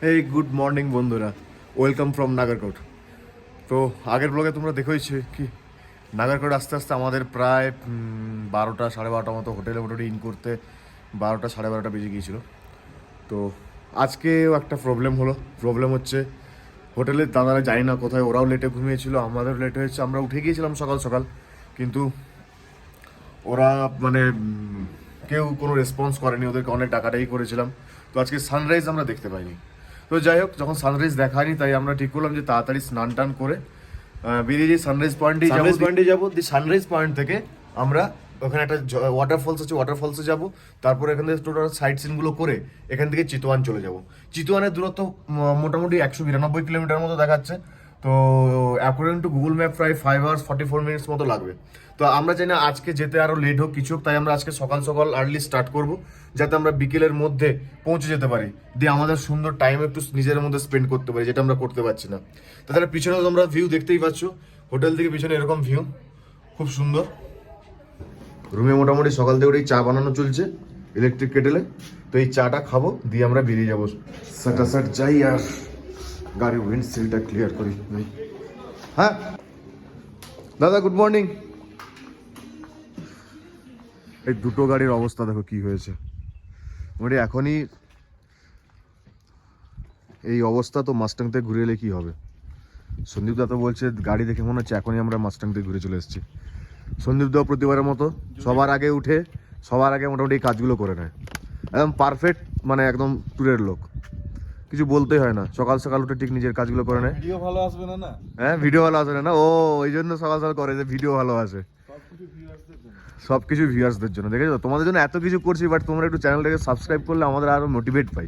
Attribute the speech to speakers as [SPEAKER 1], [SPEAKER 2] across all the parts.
[SPEAKER 1] এই good morning বন্ধুরা, welcome from Nagarkot. তো আগের ব্লগে তোমরা দেখেইছো কি নাগারকোট আস্তে আস্তে আমাদের প্রায় 12টা 12:30 মতো হোটেলে মোটামুটি ইন করতে 12টা 12:30 বেজে গিয়েছিলো। তো আজকেও একটা প্রবলেম হচ্ছে হোটেলের দাদারা জানি না কোথায়, ওরাও লেটে ঘুমিয়েছিল, আমাদের লেট হয়েছে। আমরা উঠে গিয়েছিলাম সকাল সকাল, কিন্তু ওরা মানে কেউ কোনো রেসপন্স করেনি, ওদেরকে অনেক ডাকাডাকি করেছিলাম। তো আজকে সানরাইজ আমরা দেখতে পাইনি। তো যাই হোক, যখন সানরাইজ দেখা হয়নি তাই আমরা ঠিক করলাম যে তাড়াতাড়ি স্নান টান করে বেরিয়ে যাই সানরাইজ পয়েন্টে যাবো। সানরাইজ পয়েন্ট থেকে আমরা ওখানে একটা ওয়াটারফলস আছে, ওয়াটারফলসে যাবো। তারপর এখান থেকে টোটাল সাইট সিনগুলো করে এখান থেকে চিতোয়ান চলে যাব। চিতোয়ানের দূরত্ব মোটামুটি 192 কিলোমিটার মতো দেখাচ্ছে। তো অ্যাকর্ডিং টু গুগল ম্যাপ প্রায় 5 hours 44 minutes মতো লাগবে। তো আমরা চাই না আজকে যেতে আরও লেট হোক কিছু হোক, তাই আমরা আজকে সকাল সকাল আর্লি স্টার্ট করব, যাতে আমরা বিকেলের মধ্যে পৌঁছে যেতে পারি, দিয়ে আমাদের সুন্দর টাইম একটু নিজের মধ্যে স্পেন্ড করতে পারি, যেটা আমরা করতে পারছি না। তাছাড়া পিছনেও তোমরা ভিউ দেখতেই পাচ্ছ, হোটেল থেকে পিছনে এরকম ভিউ খুব সুন্দর। রুমে মোটামুটি সকাল থেকে উঠেই চা বানানো চলছে ইলেকট্রিক কেটেলে। তো এই চাটা খাবো, দিয়ে আমরা বেরিয়ে যাবো। সাটাসাট যাই আর গাড়ির উইন্ডশিল্ডটা ক্লিয়ার করি। হ্যাঁ দাদা, গুড মর্নিং। এই দুটো গাড়ির অবস্থা দেখো কি হয়েছে। মানে এখনই এই অবস্থা, তো মাস্টাং থেকে ঘুরে এলে কি হবে? সন্দীপ দা তো বলছে গাড়ি দেখে মনে হচ্ছে এখনই আমরা মাস্টাং থেকে ঘুরে চলে এসেছি। সন্দীপ দা প্রতিবারের মতো সবার আগে উঠে সবার আগে মোটামুটি এই কাজগুলো করে নেয়, একদম পারফেক্ট, মানে একদম ট্যুরের লোক, কিছু বলতেই হয় না। সকাল সকাল উঠে ঠিক নিজের কাজগুলো করে নেয়।
[SPEAKER 2] ভিডিও ভালো আসবে না না?
[SPEAKER 1] হ্যাঁ, ভিডিও ভালো আসবে না, ও ওই জন্য সকাল সকাল করে যে ভিডিও ভালো আসে, সবকিছু ভিউয়ার্সদের জন্য। দেখেছো, তোমাদের জন্য এত কিছু করছি, বাট তোমরা একটু চ্যানেলটাকে সাবস্ক্রাইব করলে আমাদের আরো মোটিভেট পাই।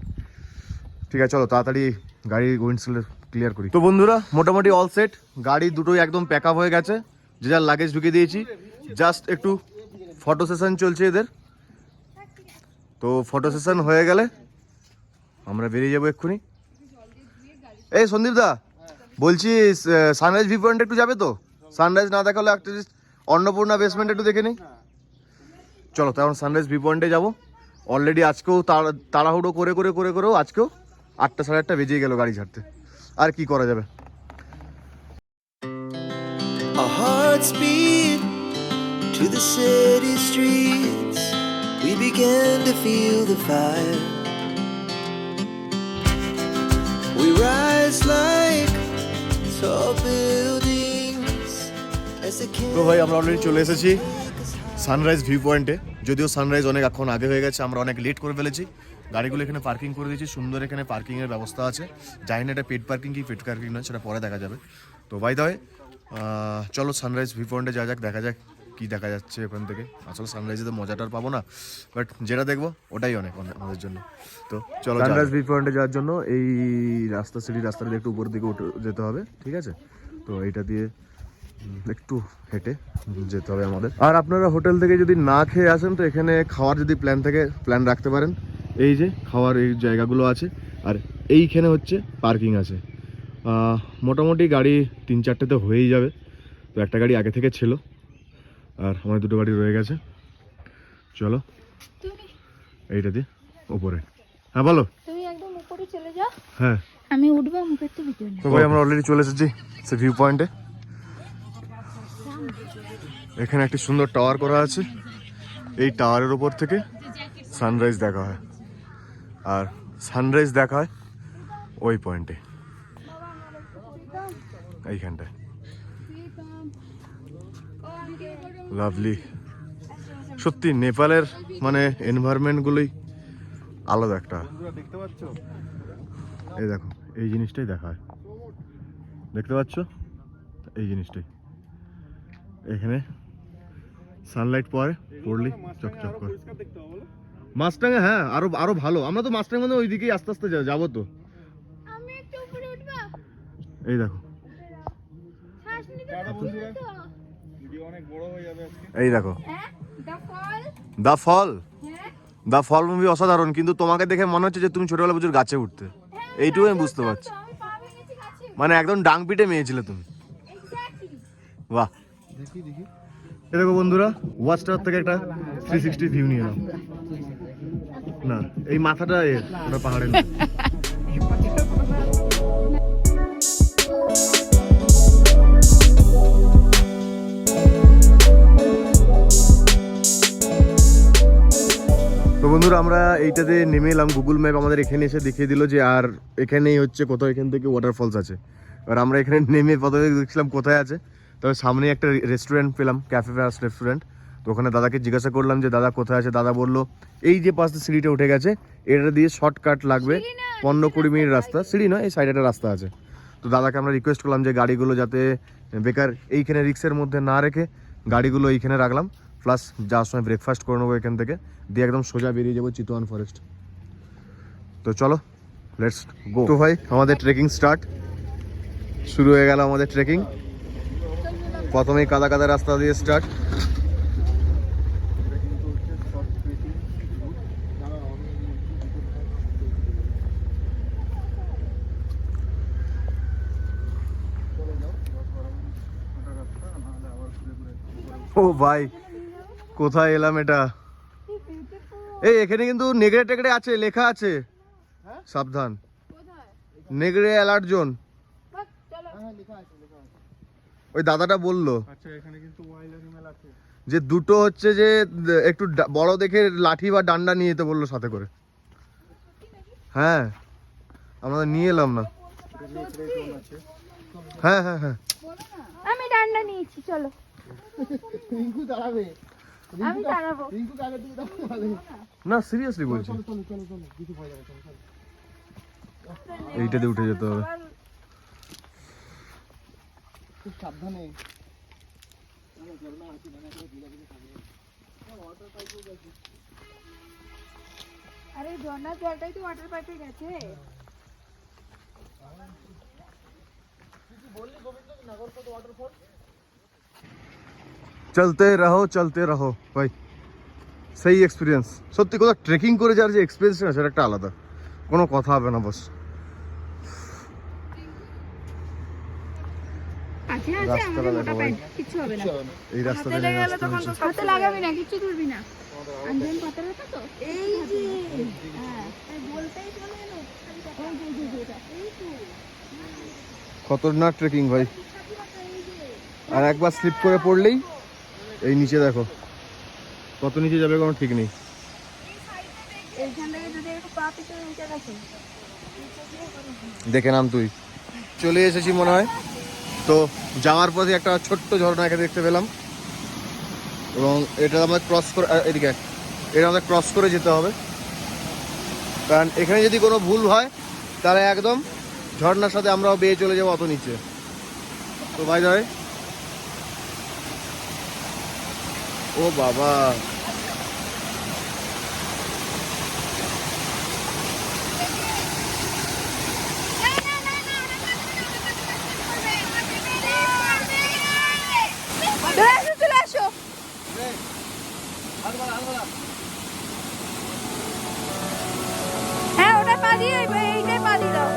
[SPEAKER 1] ঠিক আছে, চলো তাড়াতাড়ি গাড়ির উইন্ডশিল্ড ক্লিয়ার করি। তো বন্ধুরা, মোটামুটি অল সেট, গাড়ি দুটোই একদম প্যাক আপ হয়ে গেছে, যে যার লাগেজ ঢুকে দিয়েছি। জাস্ট একটু ফটো সেশন চলছে এদের। তো ফটো সেশন হয়ে গেলে আমরা বেরিয়ে যাবো এক্ষুনি। এই সন্দীপ দা, বলছি সানরাইজ ভিউ পয়েন্ট একটু যাবে তো? সানরাইজ না দেখা হলে একটা অন্নপূর্ণা বেসমেন্ট একটু দেখে নিই। চলো তখন সানরাইজ ভিউ পয়েন্টে যাবো। অলরেডি আজকেও তাড়াহুড়ো করেও আজকেও 8টা 8:30 বেজে গেল গাড়ি ছাড়তে। আর কি করা যাবে।
[SPEAKER 3] Our hearts beat to the city streets. We began to feel the fire. We rise like tall buildings as the
[SPEAKER 1] তো ভাই, আমরা অলরেডি চলে এসেছি সানরাইজ ভিউ পয়েন্টে। যদিও সানরাইজ এখন আগে হয়ে গেছে, আমরা অনেক লেট করে ফেলেছি। গাড়িগুলো এখানে পার্কিং করে দিয়েছি, সুন্দর এখানে পার্কিংয়ের ব্যবস্থা আছে। জানি না এটা পেড পার্কিং কি পেড পার্কিং নয়, সেটা পরে দেখা যাবে। তো বাই দ্য ওয়ে, চলো সানরাইজ ভিউ পয়েন্টে দেখা যাক কি দেখা যাচ্ছে ওখান থেকে। আসলে সানরাইজে তো মজাটা আর পাবো না, বাট যেটা দেখবো ওটাই অনেক আমাদের জন্য। তো চলো সানরাইজ ভিউ পয়েন্টে যাওয়ার জন্য এই রাস্তাটা দিয়ে একটু উপরের দিকে উঠে যেতে হবে, ঠিক আছে? তো এইটা দিয়ে একটু হেঁটে যেতে হবে আমাদের। আর আপনারা হোটেল থেকে যদি না খেয়ে আসেন, তো এখানে খাওয়ার যদি প্ল্যান রাখতে পারেন। এই যে খাওয়ার এই জায়গাগুলো আছে, আর এইখানে হচ্ছে পার্কিং আছে। মোটামুটি গাড়ি 3-4টেতে হয়েই যাবে। তো একটা গাড়ি আগে থেকে ছিল, আর আমার দুটো গাড়ি রয়ে গেছে। চলো এইটা দিয়ে উপরে। হ্যাঁ বলো।
[SPEAKER 4] তুমি একদম উপরে চলে যাও,
[SPEAKER 1] হ্যাঁ
[SPEAKER 4] আমি উঠবো, মুখের তো ভিডিও নেই।
[SPEAKER 1] তো ভাই, আমরা অলরেডি চলে এসেছি সে ভিউ পয়েন্টে। এখানে একটি সুন্দর টাওয়ার করা আছে, এই টাওয়ারের উপর থেকে সানরাইজ দেখা হয়, আর সানরাইজ দেখা হয় ওই পয়েন্টে, এইখানটায়। লাভলি, সত্যি নেপালের মানে এনভায়রনমেন্টগুলোই আলাদা একটা।
[SPEAKER 2] দেখতে পাচ্ছ?
[SPEAKER 1] এই দেখো, এই জিনিসটাই দেখা হয়, দেখতে পাচ্ছ এই জিনিসটাই। এখানে সানলাইট পড়লি চকচক করে। মাস্টাঙ্গে হ্যাঁ, আরো ভালো। আমরা তো মাস্টাং মানে ওইদিকেই আস্তে আস্তে যাবো। তো
[SPEAKER 4] আমি একটু উপরে উঠবো,
[SPEAKER 1] এই দেখো,
[SPEAKER 4] শ্বাস নিতে পারছি না তো।
[SPEAKER 2] ভিডিও অনেক বড় হয়ে যাবে আজকে।
[SPEAKER 1] এই দেখো
[SPEAKER 4] হ্যাঁ,
[SPEAKER 1] দ্য ফল।
[SPEAKER 4] হ্যাঁ
[SPEAKER 1] দ্য ফল মুভি অসাধারণ, কিন্তু তোমাকে দেখে মনে হচ্ছে যে তুমি ছোটবেলা প্রচুর গাছে উঠতে। এইটুকু আমি বুঝতে পারছি,
[SPEAKER 4] আমি পা ভেঙেছি গাছে,
[SPEAKER 1] মানে একদম ডাং পিটে মেয়ে ছিলে তুমি।
[SPEAKER 4] এক্স্যাক্টলি।
[SPEAKER 1] বাহ,
[SPEAKER 2] দেখি
[SPEAKER 1] এই দেখো বন্ধুরা, ওয়াচ টাওয়ার থেকে একটা 360 ভিউ নিয়ে নাও না। এই মাথাটা ওটা পাহাড়ের না। তো বন্ধুরা আমরা এইটাতে নেমে এলাম, গুগল ম্যাপ আমাদের এখানে এসে দেখিয়ে দিল যে আর এখানেই হচ্ছে কোথাও এখান থেকে ওয়াটারফলস আছে। এবার আমরা এখানে নেমে প্রথমে দেখছিলাম কোথায় আছে, তবে সামনে একটা রেস্টুরেন্ট পেলাম, ক্যাফে ফেয়ার্স রেস্টুরেন্ট। তো ওখানে দাদাকে জিজ্ঞাসা করলাম যে দাদা কোথায় আছে, দাদা বললো এই যে পাশে সিঁড়িটা উঠে গেছে এটা দিয়ে শর্টকাট লাগবে 15-20 মিনিট রাস্তা, সিঁড়ি নয় এই সাইডে একটা রাস্তা আছে। তো দাদাকে আমরা রিকোয়েস্ট করলাম যে গাড়িগুলো যাতে বেকার এইখানে রিক্সের মধ্যে না রেখে গাড়িগুলো এইখানে রাখলাম, প্লাস যাওয়ার সময় ব্রেকফাস্ট করে নেবো এখান থেকে, দিয়ে একদম সোজা বেরিয়ে যাবো চিতওয়ান ফরেস্ট। তো চলো লেটস গো। তো ভাই আমাদের ট্রেকিং স্টার্ট শুরু হয়ে গেল আমাদের ট্রেকিং। প্রথমেই কাদা কাদা রাস্তা দিয়ে স্টার্ট। ও ভাই কোথায় এলাম এটা, এই এখানে কিন্তু নেগড়ে টেগড়ে আছে, লেখা আছে সাবধান, নেগড়ে অ্যালার্ট জোন। ওই দাদাটা বললো
[SPEAKER 2] আচ্ছা এখানে কিন্তু ওয়াইল্ড অ্যানিমেল আছে।
[SPEAKER 1] যে দুটো হচ্ছে যে একটু বড় দেখে লাঠি বা ডান্ডা নিয়ে যেতে বললো সাথে করে। হ্যাঁ আমরা নিয়ে এলাম না। হ্যাঁ হ্যাঁ হ্যাঁ
[SPEAKER 4] আমি ডান্ডা নিয়েছি, চলো।
[SPEAKER 2] রিঙ্কু দাঁড়াবে,
[SPEAKER 4] আমি দাঁড়াবো।
[SPEAKER 2] রিঙ্কু আগে থেকে দাঁড়াবে।
[SPEAKER 1] না সিরিয়াসলি বলছি,
[SPEAKER 2] চলো চলো চলো চলো, কিছু ভয় যাবে, চলো চলো।
[SPEAKER 1] এইটাতে উঠে যেতে হবে।
[SPEAKER 2] খুব সাবধানে।
[SPEAKER 4] আরে ঝর্ণার জলটাই তো ওয়াটার পাইপে গেছে।
[SPEAKER 1] চলতে রহো ভাই, সেই এক্সপিরিয়েন্স সত্যি। কোথাও ট্রেকিং করে যার যে এক্সপিরিয়েন্স না সেটা একটা আলাদা, কোনো কথা হবে না। বস
[SPEAKER 4] আছে আছে
[SPEAKER 1] রাস্তাটা
[SPEAKER 4] আমাদের মোটা
[SPEAKER 1] দেখো ভাই।
[SPEAKER 4] পাইপ, কিছু হবে না।
[SPEAKER 1] এই রাস্তাটা নিয়ে আসতে হয়েছে।
[SPEAKER 4] হাতে লাগাবি না, কিছু ধরবি না। আঞ্জন পাতা রাখা তো এই যে, হ্যাঁ এই বলতেই চলে এলো। এই যে এটা এই তো
[SPEAKER 1] খতরনাক ট্রেকিং ভাই, আর একবার স্লিপ করে পড়লেই এই নিচে দেখো কত নিচে যাবে কোনো ঠিক নেই।
[SPEAKER 4] এইখান থেকে যদি একটু পা পিছনে নিচে রাখি।
[SPEAKER 1] দেখে নাম তুই। চলে এসেছি মনে হয়। তো যাওয়ার পথে একটা ছোট্ট ঝর্ণা এখানে দেখতে পেলাম, এবং এটা আমাদের ক্রস করে এদিকে এটা আমাদের ক্রস করে যেতে হবে, কারণ এখানে যদি কোনো ভুল হয় তাহলে একদম ঝর্ণার সাথে আমরাও বেয়ে চলে যাবো অত নিচে। তো ভাই যাবে, ও বাবা
[SPEAKER 4] চলে আসো। হ্যাঁ ওটা পা দিয়ে এইটাই পা দিয়ে দাও।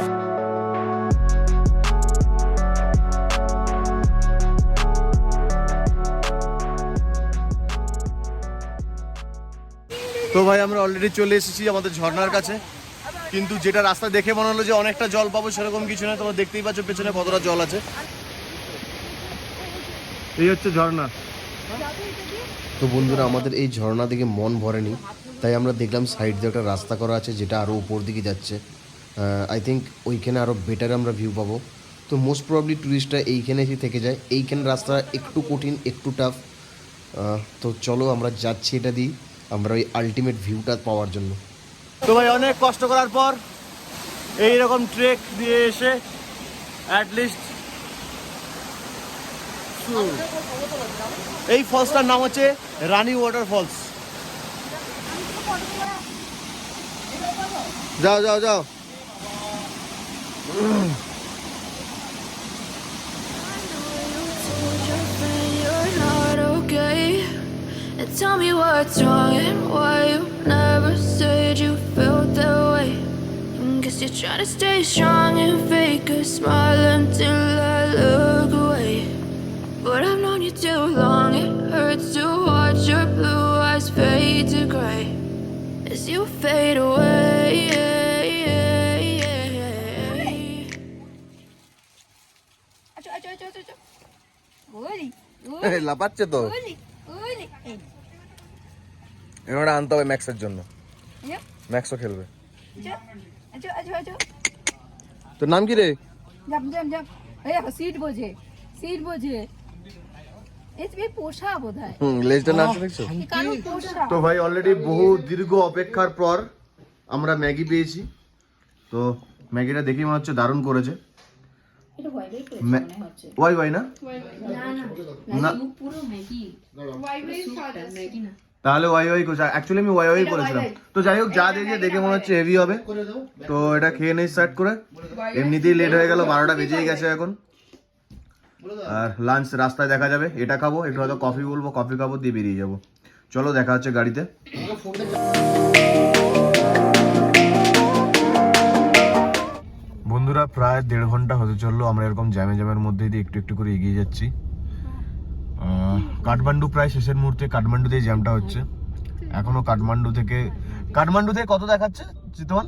[SPEAKER 1] তো ভাই আমরা অলরেডি চলে এসেছি আমাদের ঝর্ণার কাছে, কিন্তু যেটা রাস্তা দেখে মনে হলো যে অনেকটা জল পাবো সেরকম কিছু না। তোমরা দেখতেই পাচ্ছ পেছনে কতটা জল আছে। এই হচ্ছে ঝর্ণা।
[SPEAKER 5] তো বন্ধুরা আমাদের এই ঝর্ণা দেখে মন ভরেনি, তাই আমরা দেখলাম সাইড দিয়ে একটা রাস্তা করা আছে যেটা আরও উপর দিকে যাচ্ছে। আই থিঙ্ক ওইখানে আরও বেটার আমরা ভিউ পাবো। তো মোস্ট প্রবলি ট্যুরিস্টরা এইখানে এসে থেকে যায়। এইখানে রাস্তা একটু কঠিন, একটু টাফ। তো চলো আমরা যাচ্ছি এটা দিই, আমরা ওই আলটিমেট ভিউটা পাওয়ার জন্য।
[SPEAKER 1] তো ভাই অনেক কষ্ট করার পর এইরকম ট্রেক দিয়ে এসে অ্যাটলিস্ট এই ফলসটার নাম হচ্ছে রানী ওয়াটার ফলস। যাও যাও যাও।
[SPEAKER 6] You're not okay. And tell me what's wrong and why you never said you felt that way. Guess you're trying to stay strong and fake a smile until I look away. But I've known you too long, it hurts to watch your blue eyes fade to gray as you fade away.
[SPEAKER 4] আচ্ছা আচ্ছা আচ্ছা আচ্ছা ওলি
[SPEAKER 1] লাপাচ্ছে তো,
[SPEAKER 4] ওলি ওলি।
[SPEAKER 1] এবার আনতে হবে ম্যাক্সের জন্য। ম্যাক্সও খেলবে।
[SPEAKER 4] আচ্ছা আচ্ছা আচ্ছা
[SPEAKER 1] তোর নাম কি রে?
[SPEAKER 4] জাম জাম জাম এই সিট বোঝে এই পোষা বোধহয়
[SPEAKER 1] লেজটা নাচছে দেখছো?
[SPEAKER 4] কারো পোষা
[SPEAKER 1] তো ভাই অলরেডি বহু দীর্ঘ অপেক্ষার পর আমরা ম্যাগি পেয়েছি। তো ম্যাগিটা দেখেই মনে হচ্ছে দারুণ করেছে। ওয়াই ওয়াই না না তাহলে ওয়াই ওয়াই করছে। অ্যাকচুয়ালি আমি ওয়াই ওয়াই করেছিলাম। তো যাই হোক, যা দেখে দেখে মনে হচ্ছে হেভি হবে। তো এটা খেয়ে নেই স্টার্ট করে, এমনিতেই লেট হয়ে গেল, 12টা বেজেই গেছে এখন। আর লাঞ্চ রাস্তায় দেখা যাবে। এটা খাবো, একটু হয়তো কফি বলবো, কফি খাবো, দিয়ে বেরিয়ে যাবো। চলো দেখা হচ্ছে গাড়িতে। বন্ধুরা প্রায় 1.5 ঘন্টা হতে চললো, আমরা এরকম জ্যামের মধ্যে দিয়ে একটু একটু করে এগিয়ে যাচ্ছি। কাঠমান্ডু প্রায় শেষের মুহূর্তে, কাঠমান্ডুতে জ্যামটা হচ্ছে এখনো। কাঠমান্ডু থেকে কত দেখাচ্ছে চিতওয়ান?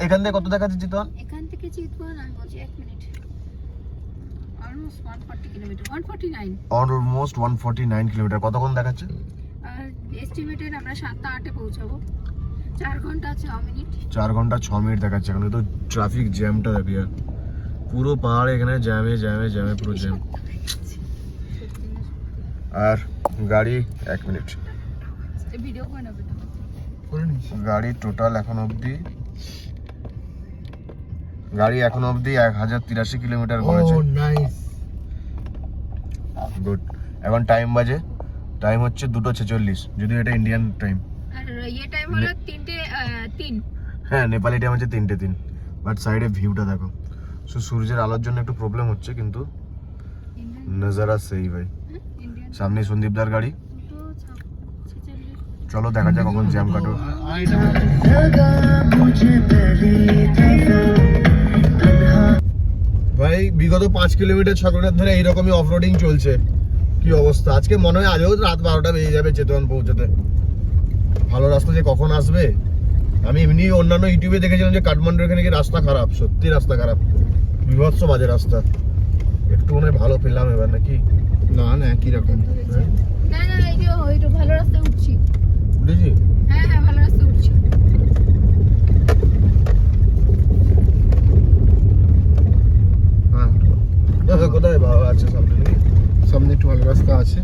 [SPEAKER 1] এখান থেকে কত দেখাচ্ছে চিতওয়ান?
[SPEAKER 4] এখান থেকে চিতওয়ান আমি বলছি 1 minute almost 140 kilometre 149
[SPEAKER 1] almost 149 kilometre. কতক্ষণ দেখাচ্ছে?
[SPEAKER 4] আর এস্টিমেটেড আমরা 7:08 এ পৌঁছাবো। 4 ঘন্টা 6 মিনিট
[SPEAKER 1] 4 ঘন্টা 6 মিনিট দেখাচ্ছে। এখন তো ট্রাফিক জ্যামটা দেখি, পুরো পাহাড় এখানে জ্যামে পুরো জ্যাম। আর গাড়ি 1 মিনিট
[SPEAKER 4] ভিডিও করে নেবে তো।
[SPEAKER 1] গাড়ি টোটাল এখন অবধি 1083 কিলোমিটার করেছে। গুড। এখন টাইম হচ্ছে 2:46, যদিও এটা ইন্ডিয়ান টাইম।
[SPEAKER 4] আর এই টাইম হলো 3:03।
[SPEAKER 1] হ্যাঁ, নেপালি টাইম হচ্ছে 3:03। বাট সাইডে ভিউটা দেখো। সূর্যের আলোর জন্য একটু প্রবলেম হচ্ছে, কিন্তু নজারা সেই ভাই। সামনে সন্দীপদার গাড়ি। চলো দেখা যাক কখন জ্যাম কাটো। ভাই বিগত 5 কিলোমিটার 6 কিলোমিটার ধরে এইরকমই অফরোডিং চলছে। কি অবস্থা! আজকে মনে হয় আজও রাত 12টা বেজে যাবে চেতন পৌঁছাতে। ভালো রাস্তা যে কখন আসবে। আমি এমনি অন্যান্য ইউটিউবে দেখেছিলাম যে কাঠমান্ডুর এখানে কি রাস্তা খারাপ, সত্যি রাস্তা খারাপ, বিভৎস বাজে রাস্তা। একটু মনে হয় ভালো পেলাম এবার, নাকি?
[SPEAKER 2] না একই রকম।
[SPEAKER 4] না এই তো ভালো রাস্তায় উঠছি।
[SPEAKER 1] বুঝেছি।
[SPEAKER 4] হ্যাঁ ভালো রাস্তায় উঠছি।
[SPEAKER 1] হ্যাঁ, কোথায় বাবা আছে সামনে? নাকি
[SPEAKER 2] সামনে একটু ভালো রাস্তা আছে।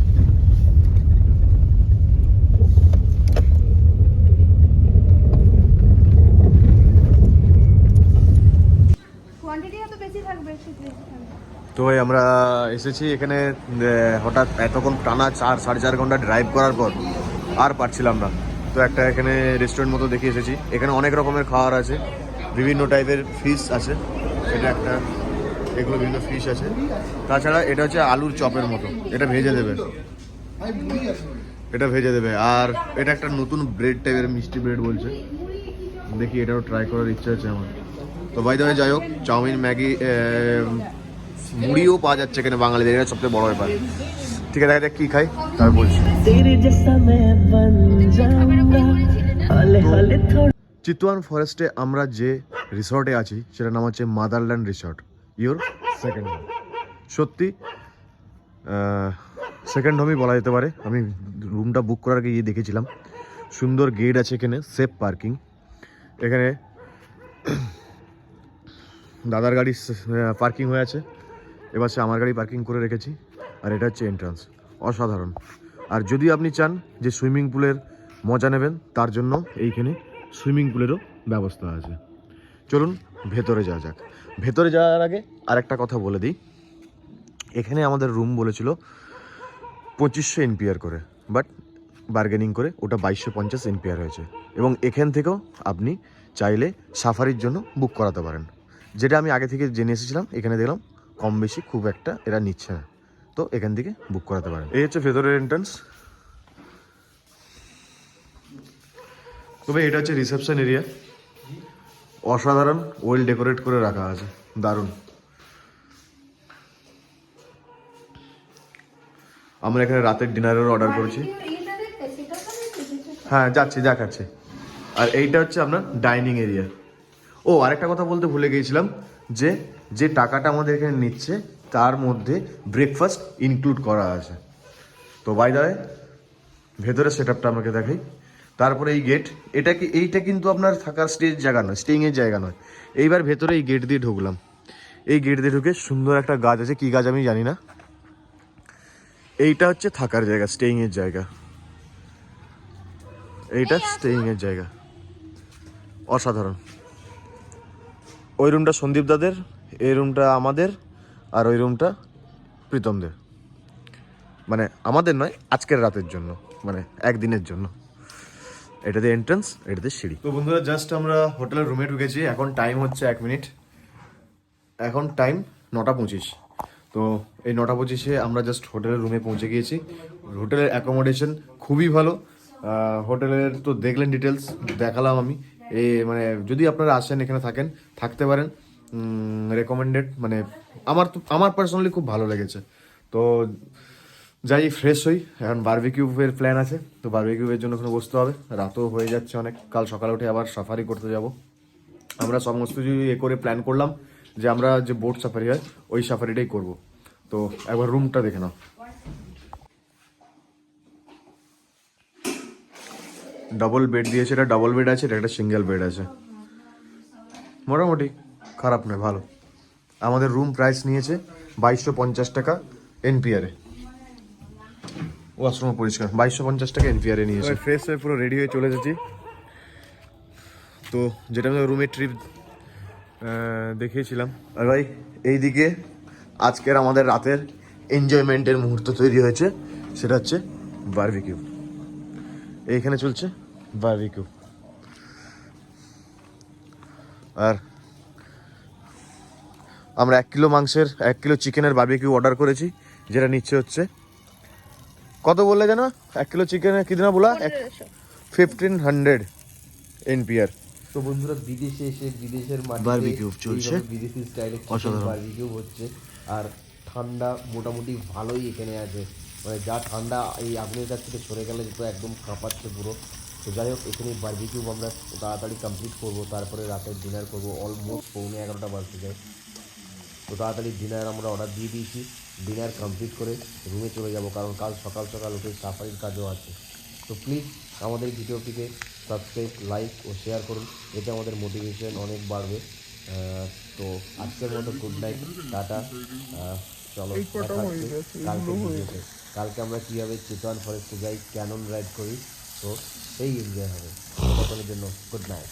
[SPEAKER 4] কোয়ান্টিটি এত বেশি থাকবে
[SPEAKER 1] তো ভাই আমরা এসেছি এখানে। হঠাৎ এতক্ষণ টানা 4-4.5 ঘন্টা ড্রাইভ করার পর আর পারছিলাম না। তো একটা এখানে রেস্টুরেন্ট মতো দেখে এসেছি। এখানে অনেক রকমের খাবার আছে, বিভিন্ন টাইপের ফিশ আছে। এটা একটা, এগুলো বিভিন্ন ফিশ আছে। তাছাড়া এটা হচ্ছে আলুর চপের মতো, এটা ভেজে দেবে। আর এটা একটা নতুন ব্রেড টাইপের, মিষ্টি ব্রেড বলছে। দেখি এটাও ট্রাই করার ইচ্ছা আছে আমার। তো ভাই দাবে যাই হোক, চাউমিন, ম্যাগি, মুড়িও পাওয়া যাচ্ছে এখানে বাঙালিদের, এটা সবচেয়ে বড় ব্যাপার। ঠিক আছে, দেখা যাক কি খাই তারপর বলছি। চিতওয়ান ফরেস্টে আমরা যে রিসর্টে আছি সেটার নাম হচ্ছে motherland resort, your second home. সত্যি সেকেন্ড হোমই বলা যেতে পারে। আমি রুমটা বুক করার আগে গিয়ে দেখেছিলাম, সুন্দর গেট আছে এখানে, সেফ পার্কিং। এখানে দাদার গাড়ি পার্কিং হয়ে আছে, এবার সে আমার গাড়ি পার্কিং করে রেখেছি। আর এটা হচ্ছে এন্ট্রান্স, অসাধারণ। আর যদি আপনি চান যে সুইমিং পুলের মজা নেবেন, তার জন্য এইখানে সুইমিং পুলেরও ব্যবস্থা আছে। চলুন ভেতরে যাওয়া যাক। ভেতরে যাওয়ার আগে আর একটা কথা বলে দিই, এখানে আমাদের রুম বলেছিল 2500 NPR করে, বাট বার্গেনিং করে ওটা 2250 NPR হয়েছে। এবং এখান থেকেও আপনি চাইলে সাফারির জন্য বুক করাতে পারেন, যেটা আমি আগে থেকে জেনে এসেছিলাম। এখানে দেখলাম কম বেশি খুব একটা এরা নিচ্ছে না, তো এখান থেকে বুক করাতে পারেন। এই হচ্ছে ভেতরের এন্ট্রান্স। তবে এটা হচ্ছে রিসেপশন এরিয়া, অসাধারণ, ওয়েল ডেকোরেট করে রাখা আছে, দারুণ। আমরা এখানে রাতের ডিনারের অর্ডার করেছি। হ্যাঁ যাচ্ছি, দেখাচ্ছি। আর এইটা হচ্ছে আপনার ডাইনিং এরিয়া। ও আরেকটা কথা বলতে ভুলে গিয়েছিলাম, যে টাকাটা আমাদের এখানে নিচ্ছে তার মধ্যে ব্রেকফাস্ট ইনক্লুড করা আছে। তো বাই দ্য ওয়ে ভেতরের সেটআপটা আমাকে দেখাই। তারপরে এই গেট, এইটা কিন্তু আপনার থাকার জায়গা নয়, স্টেইংয়ের জায়গা নয়। এইবার ভেতরে এই গেট দিয়ে ঢুকলাম। এই গেট দিয়ে ঢুকে সুন্দর একটা গাছ আছে, কি গাছ আমি জানি না। এইটা হচ্ছে থাকার জায়গা, স্টেইংয়ের জায়গা। এইটা স্টেইংয়ের জায়গা, অসাধারণ। ওই রুমটা সন্দীপ দাদের, এই রুমটা আমাদের, আর ওই রুমটা প্রীতমদের। মানে আমাদের নয়, আজকের রাতের জন্য, মানে একদিনের জন্য। এটাতে এন্ট্রান্স, এটাতে সিঁড়ি। তো বন্ধুরা জাস্ট আমরা হোটেলের রুমে ঢুকেছি। এখন টাইম হচ্ছে 1 মিনিট, এখন টাইম 9:25। তো এই 9:25-এ আমরা জাস্ট হোটেলের রুমে পৌঁছে গিয়েছি। হোটেলের অ্যাকোমোডেশন খুবই ভালো। হোটেলের তো দেখলেন, ডিটেলস দেখালাম আমি। মানে যদি আপনারা আসেন, এখানে থাকতে পারেন, রেকমেন্ডেড। মানে আমার পার্সোনালি খুব ভালো লেগেছে। তো যাই ফ্রেশ হই, এখন বারবিকিউয়ের প্ল্যান আছে। তো বারবিকিউয়ের জন্য ওখানে বসতে হবে, রাতও হয়ে যাচ্ছে অনেক। কাল সকালে উঠে আবার সাফারি করতে যাব। আমরা সমস্ত কিছু করে প্ল্যান করলাম যে আমরা যে বোট সাফারি হয় ওই সাফারিটাই করব। তো একবার রুমটা দেখে নাও। ডবল বেড দিয়েছে, এটা ডবল বেড আছে, এটা একটা সিঙ্গেল বেড আছে। মোটামুটি খারাপ নয়, ভালো। আমাদের রুম প্রাইস নিয়েছে 2250 টাকা এনপিআরে। ওয়াশরুম পরিষ্কার, 2250 টাকা এনপিআরে নিয়েছে। ফ্রেশ হয়ে পুরো রেডি হয়ে চলে এসেছি। তো যেটা আমি রুমের ট্রিপ দেখিয়েছিলাম। আর ভাই এইদিকে আজকের আমাদের রাতের এনজয়মেন্টের মুহূর্ত তৈরি হয়েছে, সেটা হচ্ছে বারবিকিউ। এইখানে চলছে বারবিকিউ। আর আমরা 1 কিলো মাংসের 1 কিলো চিকেনের বারবিকিউ অর্ডার করেছি, যেটা নিচ্ছে হচ্ছে কত বললে যেন? 1 কিলো চিকেনের কি দিনা বলা? 1500 এনপিআর।
[SPEAKER 5] তো বন্ধুরা বিদেশে এসে বিদেশের
[SPEAKER 1] বারবিকিউ চলছে,
[SPEAKER 5] বিদেশি স্টাইলে
[SPEAKER 1] অসাধারণ
[SPEAKER 5] বারবিকিউ হচ্ছে। আর ঠান্ডা মোটামুটি ভালোই এখানে আছে, মানে যা ঠান্ডা এই আগুনের কাছ থেকে সরে গেলে তো একদম কাঁপাচ্ছে পুরো। তো যাই হোক, এখানে বারবিকিউ আমরা তাড়াতাড়ি কমপ্লিট করব, তারপরে রাতের ডিনার করব। অলমোস্ট 11:15 বাজতে যায়। তো তাড়াতাড়ি ডিনার আমরা অর্ডার দিয়ে দিয়েছি। ডিনার কমপ্লিট করে রুমে চলে যাব, কারণ কাল সকাল সকাল উঠে সাফারির কাজও আছে। তো প্লিজ আমাদের ভিডিওটিকে সাবস্ক্রাইব, লাইক ও শেয়ার করুন, এতে আমাদের মোটিভেশন অনেক বাড়বে। তো আজকের মতো গুড নাইট, টাটা। চলো দেখা হচ্ছে কালকে ভিডিওতে। কালকে আমরা কীভাবে চিতওয়ান ফরেস্টে যাই, ক্যানন রাইড করি, তো সেই এনজয় হবে। ততক্ষণের জন্য গুড নাইট।